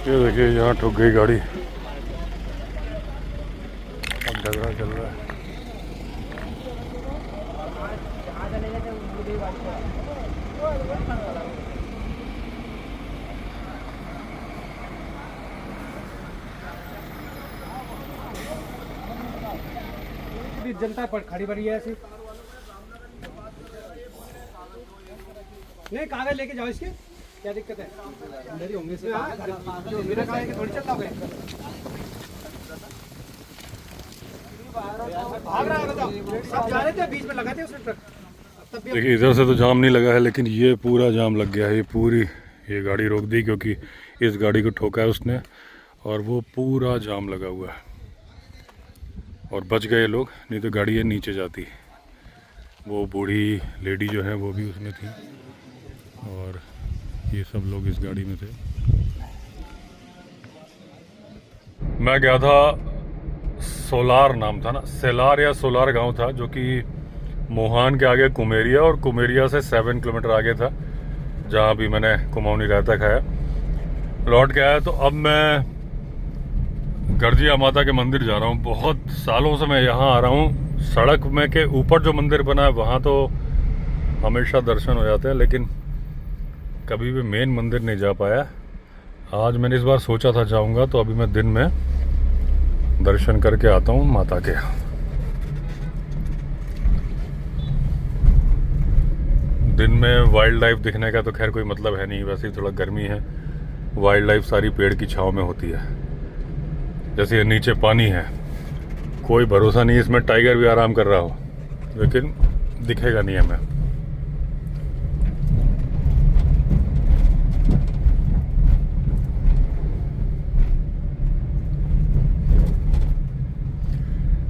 ये देखिए यहाँ ठुक गई गाड़ी, अब झगड़ा चल रहा है। जनता पर खड़ी बड़ी है ऐसी। नहीं कागज लेके जाओ इसके, क्या दिक्कत है? मेरी होंगे से मेरा कागज के थोड़ी चलता होगा। भाग रहा है, बताओ सब जा रहे थे बीच में लगा थे उसने ट्रक। देखिए इधर से तो जाम नहीं लगा है, लेकिन ये पूरा जाम लग गया है। ये पूरी ये गाड़ी रोक दी क्योंकि इस गाड़ी को ठोका है उसने, और वो पूरा जाम लगा हुआ है। और बच गए लोग, नहीं तो गाड़ी ये नीचे जाती। वो बूढ़ी लेडी जो है वो भी उसमें थी, और ये सब लोग इस गाड़ी में थे। मैं गया था, सोलार नाम था ना, सेलार या सोलार गांव था, जो कि मोहान के आगे कुमेरिया, और कुमेरिया से 7 किलोमीटर आगे था, जहाँ भी मैंने कुमाऊनी रायता खाया। लौट के आया तो अब मैं गर्जिया माता के मंदिर जा रहा हूँ। बहुत सालों से मैं यहाँ आ रहा हूँ। सड़क में के ऊपर जो मंदिर बना है वहाँ तो हमेशा दर्शन हो जाते हैं, लेकिन कभी भी मेन मंदिर नहीं जा पाया। आज मैंने इस बार सोचा था जाऊँगा, तो अभी मैं दिन में दर्शन करके आता हूँ माता के। दिन में वाइल्ड लाइफ दिखने का तो खैर कोई मतलब है नहीं, वैसे ही थोड़ा गर्मी है। वाइल्ड लाइफ सारी पेड़ की छांव में होती है। जैसे ये नीचे पानी है, कोई भरोसा नहीं इसमें टाइगर भी आराम कर रहा हो, लेकिन दिखेगा नहीं हमें।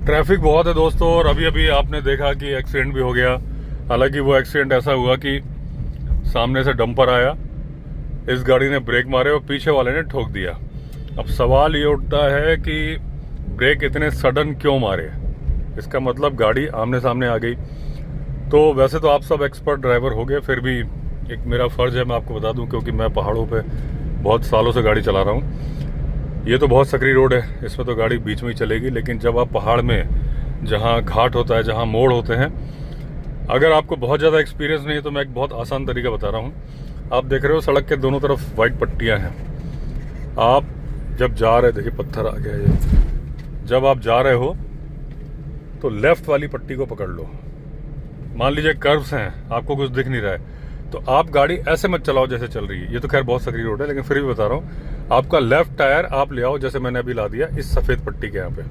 ट्रैफिक बहुत है दोस्तों, और अभी अभी आपने देखा कि एक्सीडेंट भी हो गया। हालांकि वो एक्सीडेंट ऐसा हुआ कि सामने से डंपर आया, इस गाड़ी ने ब्रेक मारे और पीछे वाले ने ठोक दिया। अब सवाल ये उठता है कि ब्रेक इतने सडन क्यों मारे? इसका मतलब गाड़ी आमने सामने आ गई। तो वैसे तो आप सब एक्सपर्ट ड्राइवर हो गए, फिर भी एक मेरा फ़र्ज़ है मैं आपको बता दूं, क्योंकि मैं पहाड़ों पे बहुत सालों से गाड़ी चला रहा हूं। ये तो बहुत सकरी रोड है, इसमें तो गाड़ी बीच में ही चलेगी, लेकिन जब आप पहाड़ में जहाँ घाट होता है, जहाँ मोड़ होते हैं, अगर आपको बहुत ज़्यादा एक्सपीरियंस नहीं है तो मैं एक बहुत आसान तरीका बता रहा हूँ। आप देख रहे हो सड़क के दोनों तरफ वाइट पट्टियाँ हैं। आप जब जा रहे, देखिए पत्थर आ गया ये, जब आप जा रहे हो तो लेफ्ट वाली पट्टी को पकड़ लो। मान लीजिए कर्व्स हैं, आपको कुछ दिख नहीं रहा है, तो आप गाड़ी ऐसे मत चलाओ जैसे चल रही है। ये तो खैर बहुत सकरी रोड है, लेकिन फिर भी बता रहा हूँ, आपका लेफ्ट टायर आप ले आओ, जैसे मैंने अभी ला दिया इस सफेद पट्टी के यहाँ पे।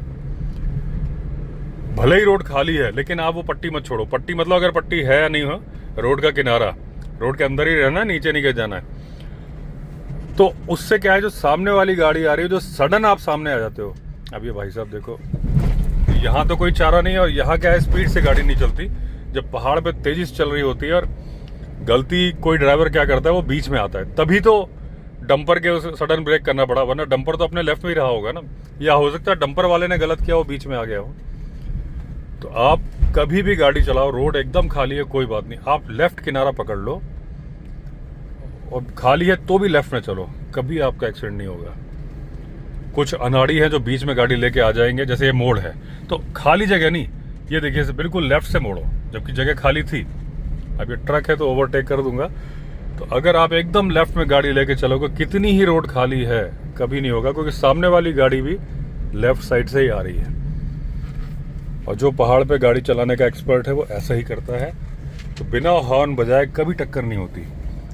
भले ही रोड खाली है, लेकिन आप वो पट्टी मत छोड़ो। पट्टी मतलब अगर पट्टी है या नहीं हो, रोड का किनारा, रोड के अंदर ही रहना, नीचे नहीं गिर जाना है। तो उससे क्या है, जो सामने वाली गाड़ी आ रही है, जो सडन आप सामने आ जाते हो। अब ये भाई साहब देखो, यहाँ तो कोई चारा नहीं है, और यहाँ क्या है, स्पीड से गाड़ी नहीं चलती। जब पहाड़ पे तेजी से चल रही होती है और गलती कोई ड्राइवर क्या करता है, वो बीच में आता है, तभी तो डंपर के उस सडन ब्रेक करना पड़ा, वरना डंपर तो अपने लेफ्ट में ही रहा होगा ना। या हो सकता है डंपर वाले ने गलत किया, वो बीच में आ गया हो। तो आप कभी भी गाड़ी चलाओ, रोड एकदम खाली है कोई बात नहीं, आप लेफ्ट किनारा पकड़ लो, और खाली है तो भी लेफ्ट में चलो, कभी आपका एक्सीडेंट नहीं होगा। कुछ अनाड़ी है जो बीच में गाड़ी लेके आ जाएंगे, जैसे ये मोड़ है तो खाली जगह नहीं, ये देखिए बिल्कुल लेफ्ट से मोड़ो, जबकि जगह खाली थी। अब ये ट्रक है तो ओवरटेक कर दूंगा। तो अगर आप एकदम लेफ्ट में गाड़ी लेके चलोगे, कितनी ही रोड खाली है, कभी नहीं होगा, क्योंकि सामने वाली गाड़ी भी लेफ्ट साइड से ही आ रही है। और जो पहाड़ पे गाड़ी चलाने का एक्सपर्ट है वो ऐसा ही करता है। तो बिना हॉर्न बजाए कभी टक्कर नहीं होती।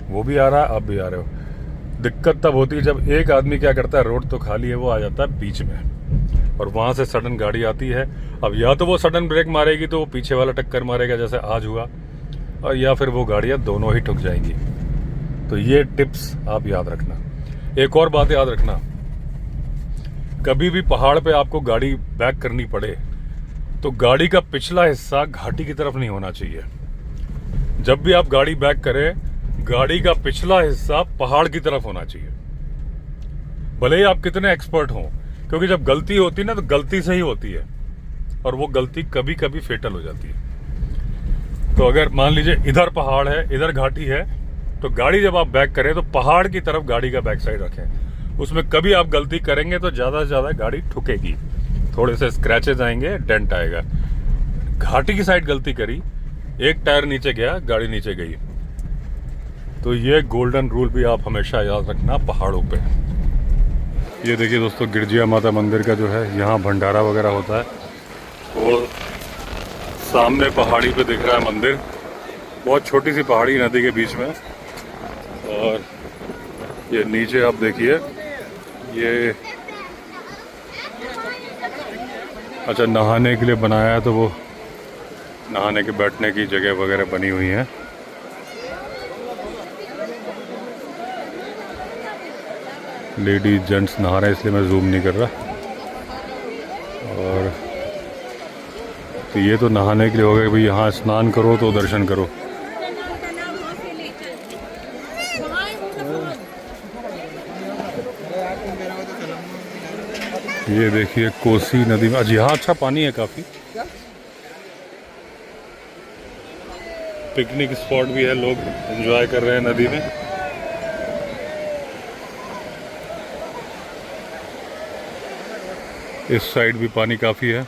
वो भी आ रहा है, आप भी आ रहे हो। दिक्कत तब होती है जब एक आदमी क्या करता है, रोड तो खाली है, वो आ जाता है बीच में, और वहां से सडन गाड़ी आती है। अब या तो वो सडन ब्रेक मारेगी तो वो पीछे वाला टक्कर मारेगा, जैसे आज हुआ, और या फिर वो गाड़ियां दोनों ही ठुक जाएंगी। तो ये टिप्स आप याद रखना। एक और बात याद रखना, कभी भी पहाड़ पे आपको गाड़ी बैक करनी पड़े तो गाड़ी का पिछला हिस्सा घाटी की तरफ नहीं होना चाहिए। जब भी आप गाड़ी बैक करें, गाड़ी का पिछला हिस्सा पहाड़ की तरफ होना चाहिए, भले ही आप कितने एक्सपर्ट हों, क्योंकि जब गलती होती है ना तो गलती से ही होती है। और वो गलती कभी कभी फेटल हो जाती है। तो अगर मान लीजिए इधर पहाड़ है, इधर घाटी है, तो गाड़ी जब आप बैक करें तो पहाड़ की तरफ गाड़ी का बैक साइड रखें। उसमें कभी आप गलती करेंगे तो ज़्यादा से ज़्यादा गाड़ी ठुकेगी, थोड़े से स्क्रैचेज आएंगे, डेंट आएगा। घाटी की साइड गलती करी, एक टायर नीचे गया, गाड़ी नीचे गई। तो ये गोल्डन रूल भी आप हमेशा याद रखना पहाड़ों पे। ये देखिए दोस्तों, गिरजिया माता मंदिर का जो है यहाँ भंडारा वगैरह होता है। और सामने पहाड़ी पे दिख रहा है मंदिर, बहुत छोटी सी पहाड़ी नदी के बीच में। और ये नीचे आप देखिए, ये अच्छा नहाने के लिए बनाया है, तो वो नहाने के बैठने की जगह वगैरह बनी हुई है। लेडीज जेंट्स नहा रहे हैं, इसलिए मैं जूम नहीं कर रहा। और तो ये तो नहाने के लिए हो गया कि भाई यहाँ स्नान करो तो दर्शन करो। ये देखिए कोसी नदी में आज यहाँ अच्छा पानी है काफी। पिकनिक स्पॉट भी है, लोग एंजॉय कर रहे हैं नदी में। इस साइड भी पानी काफी है।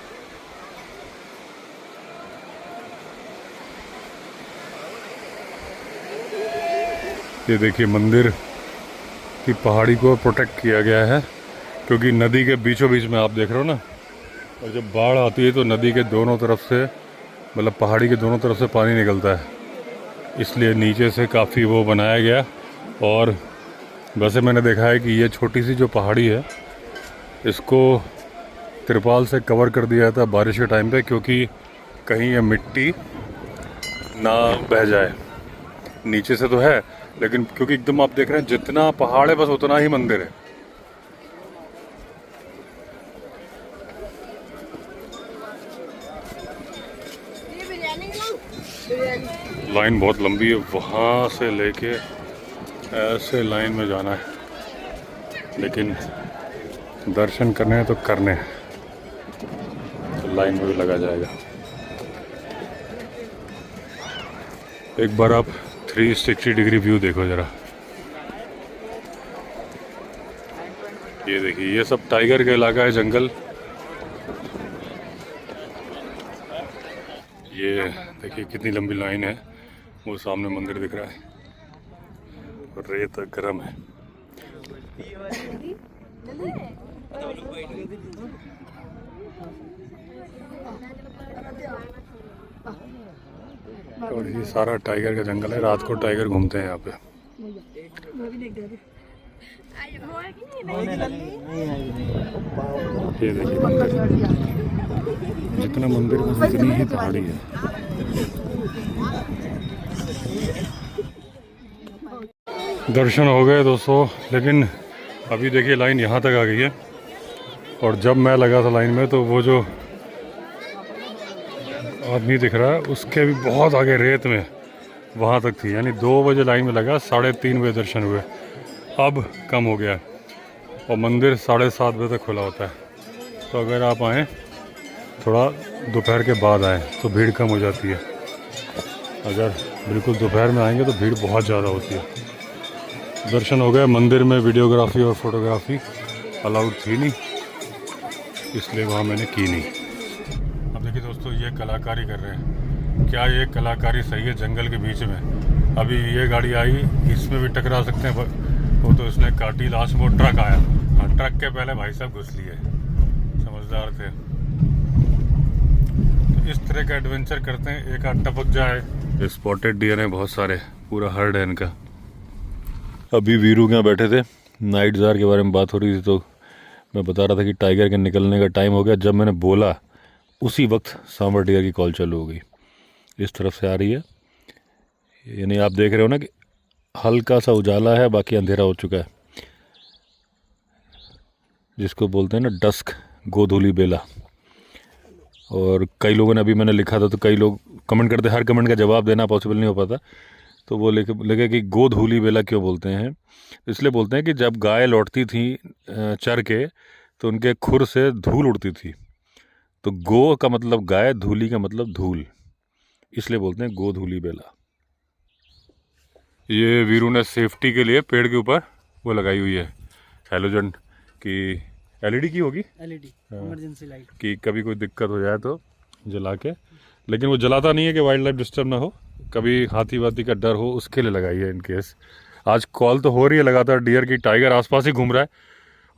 ये देखिए मंदिर की पहाड़ी को प्रोटेक्ट किया गया है, क्योंकि नदी के बीचों बीच में आप देख रहे हो ना, और जब बाढ़ आती है तो नदी के दोनों तरफ से, मतलब पहाड़ी के दोनों तरफ से पानी निकलता है, इसलिए नीचे से काफ़ी वो बनाया गया। और वैसे मैंने देखा है कि ये छोटी सी जो पहाड़ी है, इसको तिरपाल से कवर कर दिया जाता है बारिश के टाइम पे, क्योंकि कहीं ये मिट्टी ना बह जाए। नीचे से तो है, लेकिन क्योंकि एकदम आप देख रहे हैं जितना पहाड़ है बस उतना ही मंदिर है। लाइन बहुत लंबी है, वहाँ से लेके ऐसे लाइन में जाना है, लेकिन दर्शन करने हैं तो करने हैं, तो लाइन में भी लगा जाएगा। एक बार आप 360 डिग्री व्यू देखो जरा। ये देखिए, ये सब टाइगर का इलाका है, जंगल। ये देखिए कितनी लंबी लाइन है, वो सामने मंदिर दिख रहा है, और रेत गर्म है। और ये सारा टाइगर का जंगल है, रात को टाइगर घूमते हैं यहाँ पे। ये देखिए मंदिर, जितना मंदिर में उतनी ही पहाड़ी है। दर्शन हो गए दोस्तों, लेकिन अभी देखिए लाइन यहाँ तक आ गई है, और जब मैं लगा था लाइन में तो वो जो आदमी दिख रहा है उसके भी बहुत आगे रेत में वहाँ तक थी। यानी 2 बजे लाइन में लगा, 3:30 बजे दर्शन हुए। अब कम हो गया, और मंदिर 7:30 बजे तक खुला होता है। तो अगर आप आएँ थोड़ा दोपहर के बाद आएँ तो भीड़ कम हो जाती है। अगर बिल्कुल दोपहर में आएंगे तो भीड़ बहुत ज़्यादा होती है। दर्शन हो गए। मंदिर में वीडियोग्राफी और फोटोग्राफी अलाउड थी नहीं, इसलिए वहाँ मैंने की नहीं। अब देखिए दोस्तों, ये कलाकारी कर रहे हैं। क्या ये कलाकारी सही है जंगल के बीच में? अभी ये गाड़ी आई, इसमें भी टकरा सकते हैं, वो तो इसने काटी। लास्ट में वो ट्रक आया, हाँ, ट्रक के पहले भाई साहब घुस लिए, समझदार थे। तो इस तरह का एडवेंचर करते हैं, एक आध टपक जाए। स्पॉटेड डियर हैं बहुत सारे, पूरा हर्ड है इनका। अभी वीरू के यहाँ बैठे थे, नाइट जार के बारे में बात हो रही थी, तो मैं बता रहा था कि टाइगर के निकलने का टाइम हो गया। जब मैंने बोला उसी वक्त सांबर डियर की कॉल चालू हो गई। इस तरफ से आ रही है, यानी आप देख रहे हो ना कि हल्का सा उजाला है, बाकी अंधेरा हो चुका है, जिसको बोलते हैं ना डस्क, गोधूली बेला। और कई लोगों ने, अभी मैंने लिखा था तो कई लोग कमेंट करते, हर कमेंट का जवाब देना पॉसिबल नहीं हो पाता, तो वो लिखे कि गोधूली बेला क्यों बोलते हैं। इसलिए बोलते हैं कि जब गाय लौटती थी चर के, तो उनके खुर से धूल उड़ती थी, तो गो का मतलब गाय, धूली का मतलब धूल, इसलिए बोलते हैं गो धूली बेला। ये वीरू ने सेफ्टी के लिए पेड़ के ऊपर वो लगाई हुई है हैलोजन की, एलईडी की होगी, एलईडी इमरजेंसी लाइट, कि कभी कोई दिक्कत हो जाए तो जला के। लेकिन वो जलाता नहीं है कि वाइल्ड लाइफ डिस्टर्ब ना हो, कभी हाथी वाथी का डर हो उसके लिए लगाई है इन केस। आज कॉल तो हो रही है लगातार डियर की, टाइगर आसपास ही घूम रहा है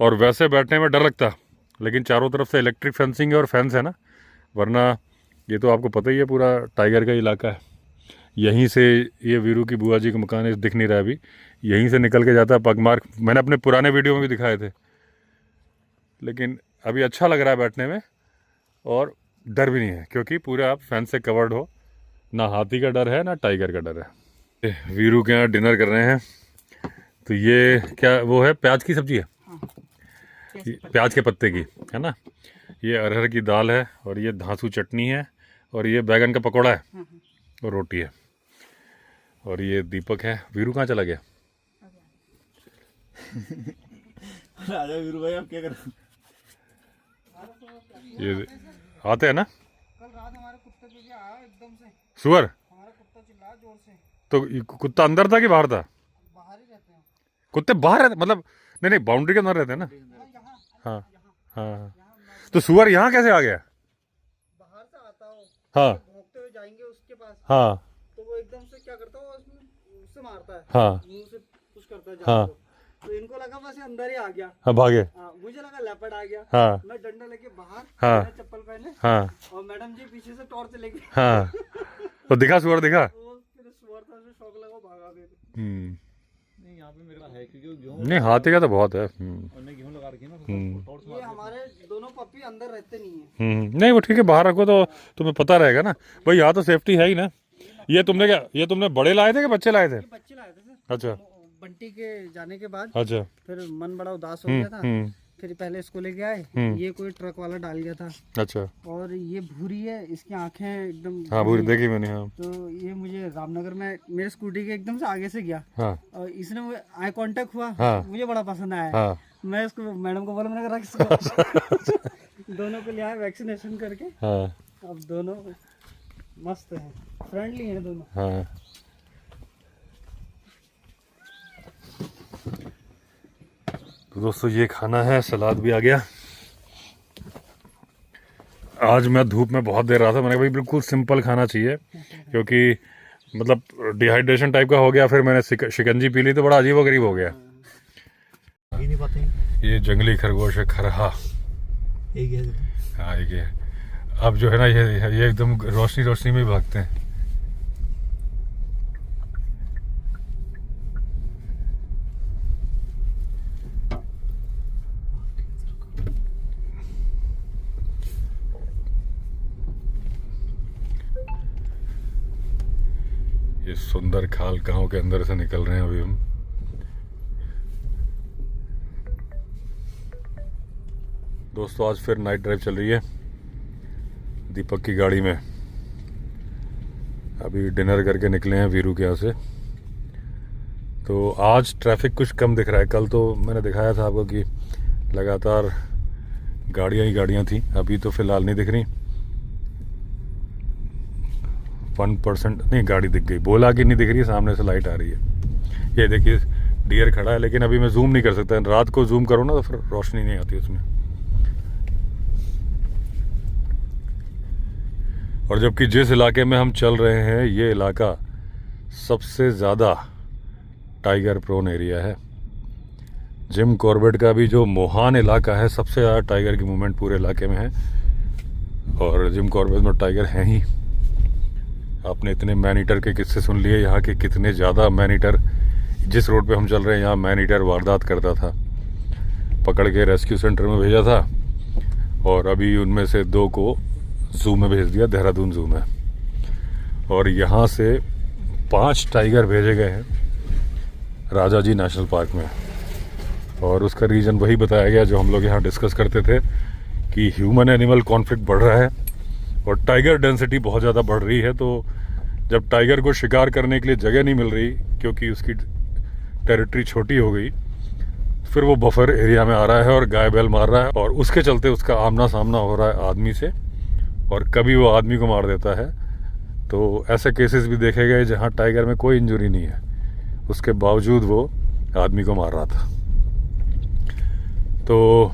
और वैसे बैठने में डर लगता, लेकिन चारों तरफ से इलेक्ट्रिक फेंसिंग है और फेंस है ना, वरना ये तो आपको पता ही है पूरा टाइगर का इलाका है। यहीं से ये वीरू की बुआ जी का मकान है, दिख नहीं रहा अभी, यहीं से निकल के जाता है पगमार। मैंने अपने पुराने वीडियो में भी दिखाए थे, लेकिन अभी अच्छा लग रहा है बैठने में और डर भी नहीं है क्योंकि पूरे आप फैन से कवर्ड हो, ना हाथी का डर है ना टाइगर का डर है। वीरू के यहाँ डिनर कर रहे हैं, तो ये क्या वो है, प्याज की सब्जी है, प्याज के पत्ते की है ना, ये अरहर की दाल है और ये धांसू चटनी है और ये बैगन का पकौड़ा है और रोटी है। और ये दीपक है। वीरू कहाँ चला गया? राजा वीरू भाई आप क्या कर रहे हो? ये आते हैं ना, कल रात हमारे कुत्ते पे भी आया एकदम से, सुअर। हमारा कुत्ता चिल्लाया जोर से। तो ये कुत्ता अंदर था कि बाहर था? बाहर ही रहते हैं कुत्ते बाहर रहते मतलब, नहीं नहीं बाउंड्री के अंदर रहते हैं ना। यहाँ, हाँ हाँ, तो सुअर यहाँ कैसे आ गया? बाहर से आता हो, हाँ भौंकते हुए जाएंगे उसके पास, हाँ तो वो एकदम से क्या करता है, उससे मारता है, हाँ मुंह से पुश करता है हाँ। जानवर को। तो इनको लगा बस ये अंदर ही आ गया, हाँ भागे। मुझे लगा लेपर्ड आ गया। हाँ मैं डंडा लेके बाहर, हाँ। मैंने चप्पल पहने हाँ और मैडम जी पीछे से टॉर्च लेके, हाँ, तो दिखा सुअर दिखा? वो फिर सुअर था, उसमें शौक लगा, भागा फिर। नहीं यहाँ पे मेरे पास है क्योंकि गेहूं नहीं हाथी का तो बहुत है। और मैं गेहूं लगा रखी है ना, टॉर्च ये हमारे दोनों पप्पी अंदर रहते नहीं है। नहीं वो ठीक है, बाहर रखो तो तुम्हें पता रहेगा ना भाई, यहाँ तो सेफ्टी है ही ना। ये तुमने क्या, ये तुमने बड़े लाए थे कि बच्चे लाए थे? ये बच्चे लाए थे सर, अच्छा बंटी के जाने के बाद अच्छा। फिर मन बड़ा उदास हो गया था, फिर पहले इसको लेके आए, ये कोई ट्रक वाला डाल गया था। अच्छा और ये भूरी है, इसकी आंखें एकदम, हाँ पूरी देखी मैंने। हाँ तो ये मुझे रामनगर में मेरे स्कूटी के एकदम से आगे से गया हाँ और इसने आई कांटेक्ट हुआ, हाँ। मुझे बड़ा पसंद आया। हाँ मैं इसको मैडम को बोला, मैंने कहा रख इसको। दोनों को ले आया वैक्सीनेशन करके, हाँ अब दोनों मस्त है, फ्रेंडली है दोनों। हाँ। तो दोस्तों ये खाना है, सलाद भी आ गया। आज मैं धूप में बहुत देर रहा था, मैंने कहा भाई बिल्कुल सिंपल खाना चाहिए क्योंकि मतलब डिहाइड्रेशन टाइप का हो गया, फिर मैंने शिकंजी पी ली तो बड़ा अजीब व गरीब हो गया। ही नहीं पाते हैं। ये जंगली खरगोश है, खरहा। एक है हाँ एक है। अब जो है ना ये एकदम रोशनी रोशनी में ही भागते हैं। ये सुंदर खाल गांव के अंदर से निकल रहे हैं अभी हम। दोस्तों आज फिर नाइट ड्राइव चल रही है दीपक की गाड़ी में। अभी डिनर करके निकले हैं वीरू के यहाँ से। तो आज ट्रैफिक कुछ कम दिख रहा है, कल तो मैंने दिखाया था आपको कि लगातार गाड़ियाँ ही गाड़ियाँ थी, अभी तो फिलहाल नहीं दिख रही। 1% नहीं गाड़ी दिख गई, बोला कि नहीं दिख रही, सामने से लाइट आ रही है। ये देखिए डियर खड़ा है, लेकिन अभी मैं जूम नहीं कर सकता, रात को जूम करो ना तो फिर रोशनी नहीं आती उसमें। और जबकि जिस इलाके में हम चल रहे हैं ये इलाका सबसे ज़्यादा टाइगर प्रोन एरिया है। जिम कॉर्बेट का भी जो मोहान इलाका है सबसे ज़्यादा टाइगर की मूवमेंट पूरे इलाके में है, और जिम कॉर्बेट में टाइगर हैं ही। आपने इतने मैन ईटर के किस्से सुन लिए, यहाँ के कितने ज़्यादा मैन ईटर, जिस रोड पे हम चल रहे हैं यहाँ मैन ईटर वारदात करता था, पकड़ के रेस्क्यू सेंटर में भेजा था और अभी उनमें से 2 को जू में भेज दिया, देहरादून जू में। और यहाँ से 5 टाइगर भेजे गए हैं राजाजी नेशनल पार्क में, और उसका रीज़न वही बताया गया जो हम लोग यहाँ डिस्कस करते थे कि ह्यूमन एनिमल कॉन्फ्लिक्ट बढ़ रहा है और टाइगर डेंसिटी बहुत ज़्यादा बढ़ रही है। तो जब टाइगर को शिकार करने के लिए जगह नहीं मिल रही क्योंकि उसकी टेरिटरी छोटी हो गई, फिर वो बफर एरिया में आ रहा है और गाय बैल मार रहा है, और उसके चलते उसका आमना सामना हो रहा है आदमी से। और कभी वो आदमी को मार देता है। तो ऐसे केसेस भी देखे गए जहाँ टाइगर में कोई इंजरी नहीं है, उसके बावजूद वो आदमी को मार रहा था। तो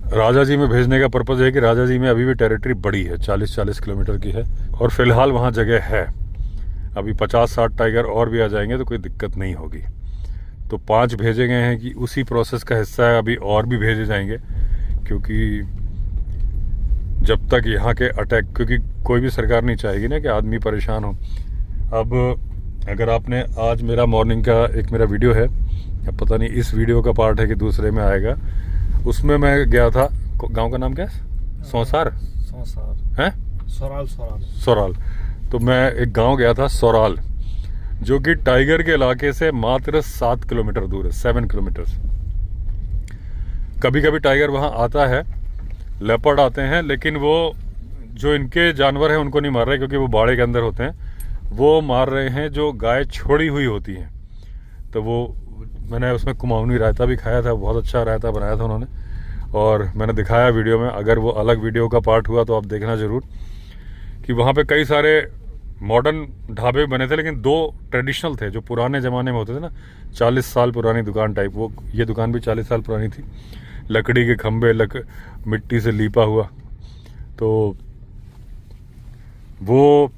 राजा जी में भेजने का पर्पज़ है कि राजा जी में अभी भी टेरिटरी बड़ी है, 40-40 किलोमीटर की है, और फिलहाल वहाँ जगह है। अभी 50-60 टाइगर और भी आ जाएंगे तो कोई दिक्कत नहीं होगी। तो 5 भेजे गए हैं कि उसी प्रोसेस का हिस्सा है, अभी और भी भेजे जाएंगे, क्योंकि जब तक यहाँ के अटैक, क्योंकि कोई भी सरकार नहीं चाहेगी ना कि आदमी परेशान हो। अब अगर आपने आज मेरा मॉर्निंग का एक मेरा वीडियो है, अब पता नहीं इस वीडियो का पार्ट है कि दूसरे में आएगा, उसमें मैं गया था, गांव का नाम क्या है? सौसार है, सोराल। तो मैं एक गांव गया था सोराल, जो कि टाइगर के इलाके से मात्र 7 किलोमीटर दूर है, 7 किलोमीटर। कभी कभी टाइगर वहां आता है, लेपर्ड आते हैं, लेकिन वो जो इनके जानवर हैं उनको नहीं मार रहे, क्योंकि वो बाड़े के अंदर होते हैं। वो मार रहे हैं जो गाय छोड़ी हुई होती हैं। तो वो मैंने उसमें कुमाऊनी रायता भी खाया था, बहुत अच्छा रायता बनाया था उन्होंने, और मैंने दिखाया वीडियो में। अगर वो अलग वीडियो का पार्ट हुआ तो आप देखना ज़रूर, कि वहाँ पे कई सारे मॉडर्न ढाबे बने थे, लेकिन 2 ट्रेडिशनल थे जो पुराने ज़माने में होते थे ना, 40 साल पुरानी दुकान टाइप। वो ये दुकान भी 40 साल पुरानी थी, लकड़ी के खंभे, मिट्टी से लीपा हुआ। तो वो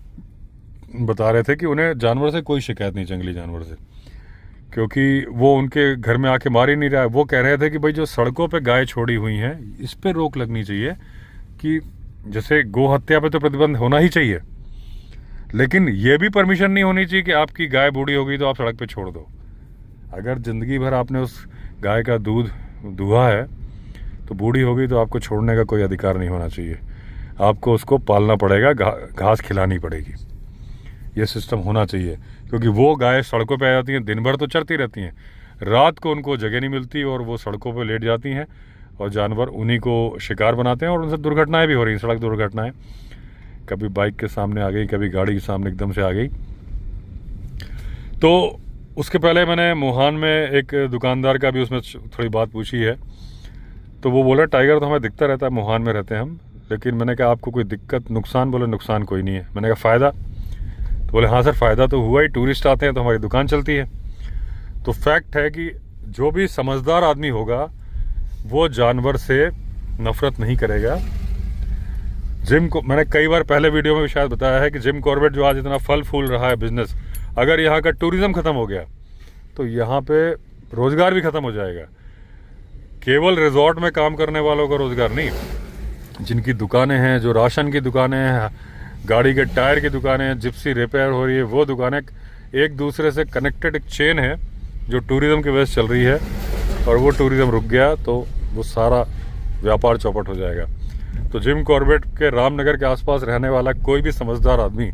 बता रहे थे कि उन्हें जानवर से कोई शिकायत नहीं, जंगली जानवर से, क्योंकि वो उनके घर में आके मार ही नहीं रहा है। वो कह रहे थे कि भाई जो सड़कों पे गाय छोड़ी हुई हैं, इस पे रोक लगनी चाहिए, कि जैसे गौ हत्या पे तो प्रतिबंध होना ही चाहिए, लेकिन ये भी परमिशन नहीं होनी चाहिए कि आपकी गाय बूढ़ी हो गई तो आप सड़क पे छोड़ दो। अगर ज़िंदगी भर आपने उस गाय का दूध दुहा है, तो बूढ़ी हो गई तो आपको छोड़ने का कोई अधिकार नहीं होना चाहिए। आपको उसको पालना पड़ेगा, घास खिलानी पड़ेगी। ये सिस्टम होना चाहिए, क्योंकि वो गाय सड़कों पे आ जाती हैं, दिन भर तो चरती रहती हैं, रात को उनको जगह नहीं मिलती और वो सड़कों पे लेट जाती हैं, और जानवर उन्हीं को शिकार बनाते हैं, और उनसे दुर्घटनाएं भी हो रही हैं, सड़क दुर्घटनाएं। कभी बाइक के सामने आ गई, कभी गाड़ी के सामने एकदम से आ गई। तो उसके पहले मैंने मोहान में एक दुकानदार का भी उसमें थोड़ी बात पूछी है। तो वो बोला टाइगर तो हमें दिखता रहता है, मोहान में रहते हैं हम, लेकिन मैंने कहा आपको कोई दिक्कत, नुकसान? बोले नुकसान कोई नहीं है। मैंने कहा फ़ायदा? तो बोले हाँ सर फ़ायदा तो हुआ ही, टूरिस्ट आते हैं तो हमारी दुकान चलती है। तो फैक्ट है कि जो भी समझदार आदमी होगा वो जानवर से नफ़रत नहीं करेगा। जिम को मैंने कई बार पहले वीडियो में भी शायद बताया है कि जिम कॉर्बेट जो आज इतना फल फूल रहा है बिजनेस, अगर यहाँ का टूरिज़्म ख़त्म हो गया तो यहाँ पे रोज़गार भी ख़त्म हो जाएगा। केवल रिजॉर्ट में काम करने वालों का रोज़गार नहीं, जिनकी दुकानें हैं, जो राशन की दुकानें हैं, गाड़ी के टायर की दुकानें हैं, जिप्सी रिपेयर हो रही है, वो दुकानें एक दूसरे से कनेक्टेड एक चेन है जो टूरिज़्म की वजह से चल रही है। और वो टूरिज़्म रुक गया तो वो सारा व्यापार चौपट हो जाएगा। तो जिम कॉर्बेट के रामनगर के आसपास रहने वाला कोई भी समझदार आदमी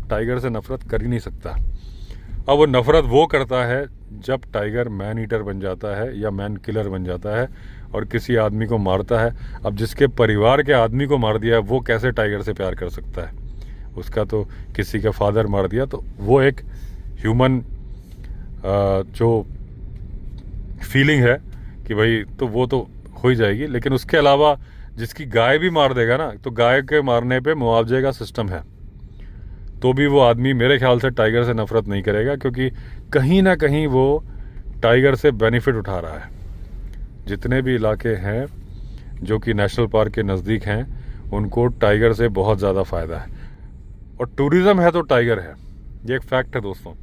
टाइगर से नफ़रत कर ही नहीं सकता। अब वो नफ़रत वो करता है जब टाइगर मैन ईटर बन जाता है या मैन किलर बन जाता है और किसी आदमी को मारता है। अब जिसके परिवार के आदमी को मार दिया, वो कैसे टाइगर से प्यार कर सकता है? उसका तो किसी का फादर मार दिया, तो वो एक ह्यूमन जो फीलिंग है कि भाई, तो वो तो हो ही जाएगी। लेकिन उसके अलावा जिसकी गाय भी मार देगा ना, तो गाय के मारने पे मुआवजे का सिस्टम है, तो भी वो आदमी मेरे ख्याल से टाइगर से नफ़रत नहीं करेगा, क्योंकि कहीं ना कहीं वो टाइगर से बेनिफिट उठा रहा है। जितने भी इलाके हैं जो कि नेशनल पार्क के नज़दीक हैं, उनको टाइगर से बहुत ज़्यादा फ़ायदा है। और टूरिज़्म है तो टाइगर है, ये एक फैक्ट है दोस्तों।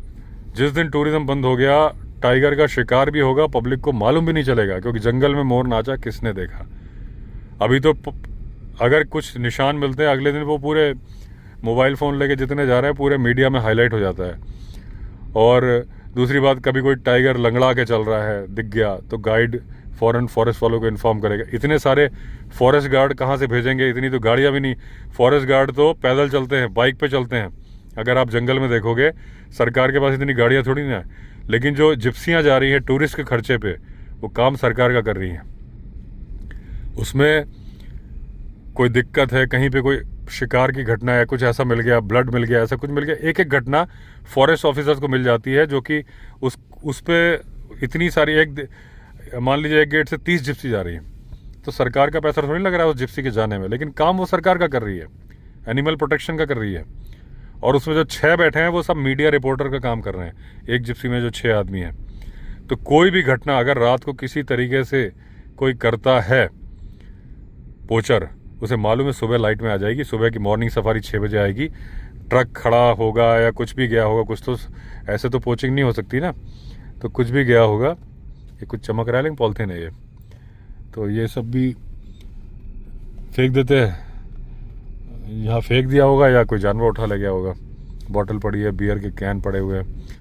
जिस दिन टूरिज़्म बंद हो गया, टाइगर का शिकार भी होगा, पब्लिक को मालूम भी नहीं चलेगा, क्योंकि जंगल में मोर नाचा किसने देखा। अभी तो अगर कुछ निशान मिलते हैं, अगले दिन वो पूरे मोबाइल फ़ोन लेके जितने जा रहे हैं पूरे मीडिया में हाईलाइट हो जाता है। और दूसरी बात, कभी कोई टाइगर लंगड़ा के चल रहा है, दिख गया, तो गाइड फ़ौरन फॉरेस्ट वालों को इन्फॉर्म करेगा। इतने सारे फॉरेस्ट गार्ड कहाँ से भेजेंगे? इतनी तो गाड़ियाँ भी नहीं। फॉरेस्ट गार्ड तो पैदल चलते हैं, बाइक पे चलते हैं। अगर आप जंगल में देखोगे, सरकार के पास इतनी गाड़ियाँ थोड़ी ना है। लेकिन जो जिप्सियाँ जा रही हैं टूरिस्ट के खर्चे पे, वो काम सरकार का कर रही हैं। उसमें कोई दिक्कत है, कहीं पे कोई शिकार की घटना है, कुछ ऐसा मिल गया, ब्लड मिल गया, ऐसा कुछ मिल गया, एक एक घटना फॉरेस्ट ऑफिसर्स को मिल जाती है, जो कि उस पे इतनी सारी, एक मान लीजिए एक गेट से 30 जिप्सी जा रही है, तो सरकार का पैसा थोड़ी लग रहा है उस जिप्सी के जाने में, लेकिन काम वो सरकार का कर रही है, एनिमल प्रोटेक्शन का कर रही है। और उसमें जो 6 बैठे हैं वो सब मीडिया रिपोर्टर का काम कर रहे हैं, एक जिप्सी में जो 6 आदमी हैं। तो कोई भी घटना अगर रात को किसी तरीके से कोई करता है पोचर, उसे मालूम है सुबह लाइट में आ जाएगी, सुबह की मॉर्निंग सफारी 6 बजे आएगी, ट्रक खड़ा होगा या कुछ भी गया होगा, कुछ तो ऐसे तो पोचिंग नहीं हो सकती ना, तो कुछ भी गया होगा। ये कुछ चमक रहा है लेकिन पॉलिथीन है ये, तो ये सब भी फेंक देते हैं, यहाँ फेंक दिया होगा या कोई जानवर उठा ले गया होगा। बॉटल पड़ी है, बियर के कैन पड़े हुए हैं।